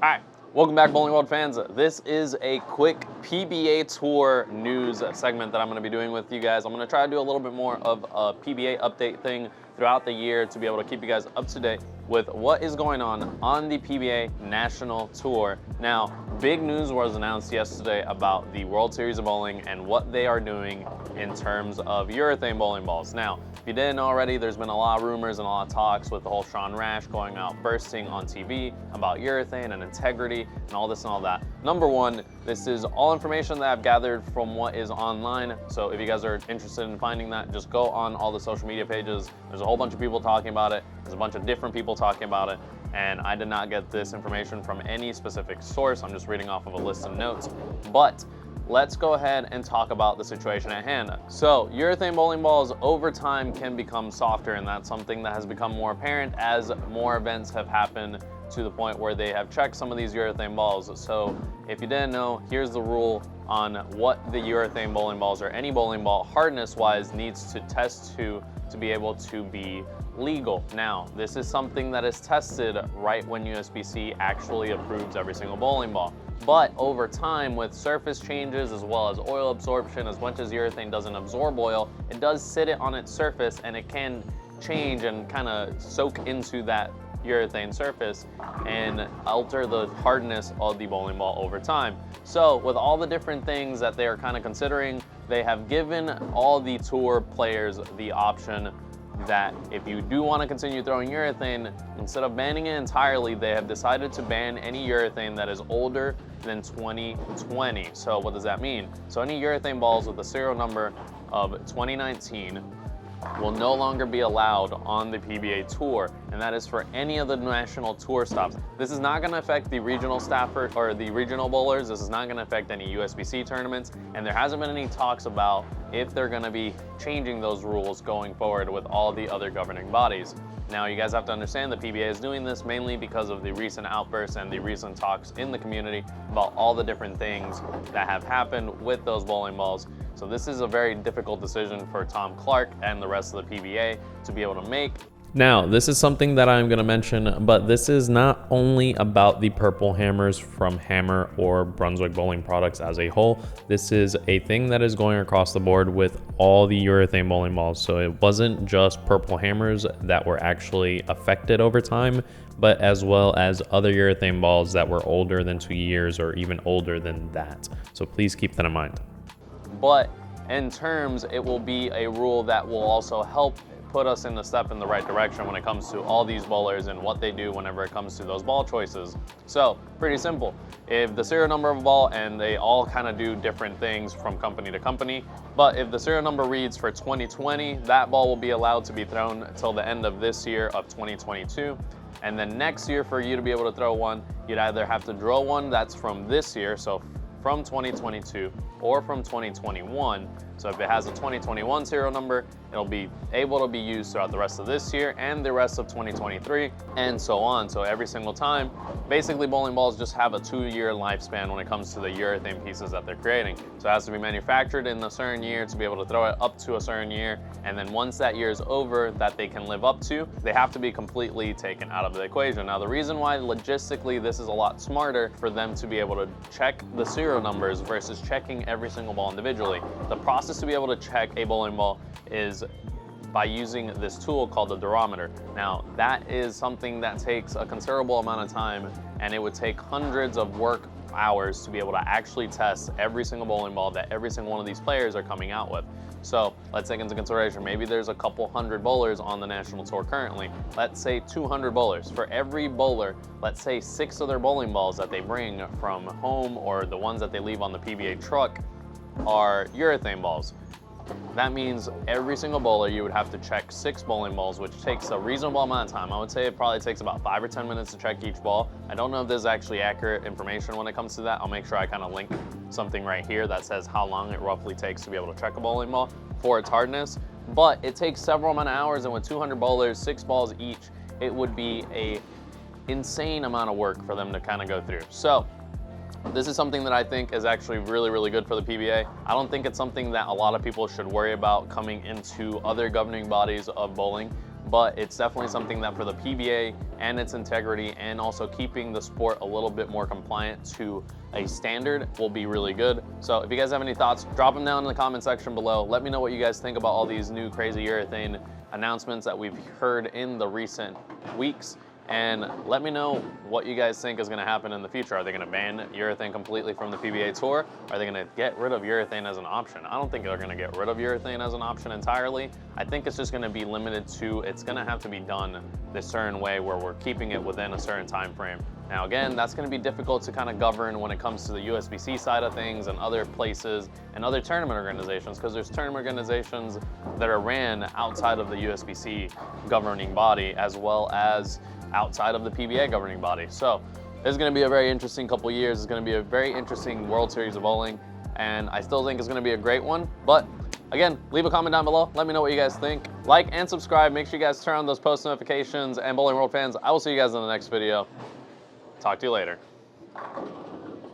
Hi, welcome back, Bowling World fans. This is a quick PBA Tour news segment that I'm going to be doing with you guys. I'm going to try to do a little bit more of a PBA update thing throughout the year to be able to keep you guys up to date with what is going on the PBA National Tour. Now, big news was announced yesterday about the World Series of Bowling and what they are doing in terms of urethane bowling balls. Now, if you didn't know already, there's been a lot of rumors and a lot of talks with the whole Sean Rash going out bursting on TV about urethane and integrity and all this and all that. Number one, this is all information that I've gathered from what is online. So if you guys are interested in finding that, just go on all the social media pages. There's a whole bunch of people talking about it. There's a bunch of different people talking about it. And I did not get this information from any specific source. I'm just reading off of a list of notes. But let's go ahead and talk about the situation at hand. So urethane bowling balls over time can become softer, and that's something that has become more apparent as more events have happened to the point where they have checked some of these urethane balls. So if you didn't know, here's the rule on what the urethane bowling balls or any bowling ball hardness wise needs to test to be able to be legal. Now, this is something that is tested right when USBC actually approves every single bowling ball. But over time, with surface changes as well as oil absorption, as much as urethane doesn't absorb oil, it does sit it on its surface and it can change and kind of soak into that urethane surface and alter the hardness of the bowling ball over time. So with all the different things that they are kind of considering, they have given all the tour players the option that if you do want to continue throwing urethane, instead of banning it entirely, they have decided to ban any urethane that is older than 2020. So what does that mean? So any urethane balls with a serial number of 2019 will no longer be allowed on the PBA Tour, and that is for any of the national tour stops. This is not going to affect the regional staffers or the regional bowlers. This is not going to affect any USBC tournaments, and there hasn't been any talks about if they're going to be changing those rules going forward with all the other governing bodies. Now, you guys have to understand the PBA is doing this mainly because of the recent outbursts and the recent talks in the community about all the different things that have happened with those bowling balls. So this is a very difficult decision for Tom Clark and the rest of the PBA to be able to make. Now, this is something that I'm going to mention, but this is not only about the purple hammers from Hammer or Brunswick Bowling Products as a whole. This is a thing that is going across the board with all the urethane bowling balls. So it wasn't just purple hammers that were actually affected over time, but as well as other urethane balls that were older than 2 years or even older than that. So please keep that in mind. But in terms, it will be a rule that will also help put us in the step in the right direction when it comes to all these bowlers and what they do whenever it comes to those ball choices. So pretty simple. If the serial number of a ball, and they all kind of do different things from company to company, but if the serial number reads for 2020, that ball will be allowed to be thrown until the end of this year of 2022. And then next year, for you to be able to throw one, you'd either have to draw one that's from this year, so from 2022 or from 2021. So if it has a 2021 serial number, it'll be able to be used throughout the rest of this year and the rest of 2023 and so on. So every single time, basically bowling balls just have a 2-year lifespan when it comes to the urethane pieces that they're creating. So it has to be manufactured in a certain year to be able to throw it up to a certain year. And then once that year is over that they can live up to, they have to be completely taken out of the equation. Now, the reason why logistically this is a lot smarter for them to be able to check the serial numbers versus checking every single ball individually. The process to be able to check a bowling ball is by using this tool called the durometer. Now, that is something that takes a considerable amount of time, and it would take hundreds of work hours to be able to actually test every single bowling ball that every single one of these players are coming out with. So let's take into consideration, maybe there's a couple hundred bowlers on the national tour currently. Let's say 200 bowlers. For every bowler, let's say 6 of their bowling balls that they bring from home or the ones that they leave on the PBA truck are urethane balls. That means every single bowler, you would have to check 6 bowling balls, which takes a reasonable amount of time. I would say it probably takes about 5 or 10 minutes to check each ball. I don't know if there's actually accurate information when it comes to that. I'll make sure I kind of link something right here that says how long it roughly takes to be able to check a bowling ball for its hardness. But it takes several amount of hours, and with 200 bowlers, 6 balls each, it would be a insane amount of work for them to kind of go through. So this is something that I think is actually really, really good for the PBA. I don't think it's something that a lot of people should worry about coming into other governing bodies of bowling. but it's definitely something that for the PBA and its integrity and also keeping the sport a little bit more compliant to a standard will be really good. So if you guys have any thoughts, drop them down in the comment section below. Let me know what you guys think about all these new crazy urethane announcements that we've heard in the recent weeks. And let me know what you guys think is going to happen in the future. Are they going to ban urethane completely from the PBA Tour? Are they going to get rid of urethane as an option? I don't think they're going to get rid of urethane as an option entirely. I think it's just going to be limited to, it's going to have to be done this certain way where we're keeping it within a certain time frame. Now again, that's going to be difficult to kind of govern when it comes to the USBC side of things and other places and other tournament organizations, because there's tournament organizations that are ran outside of the USBC governing body as well as outside of the PBA governing body. So this is going to be a very interesting couple years. It's going to be a very interesting World Series of bowling, and I still think it's going to be a great one. But again, leave a comment down below. Let me know what you guys think. Like and subscribe. Make sure you guys turn on those post notifications. And Bowling World fans, I will see you guys in the next video. Talk to you later.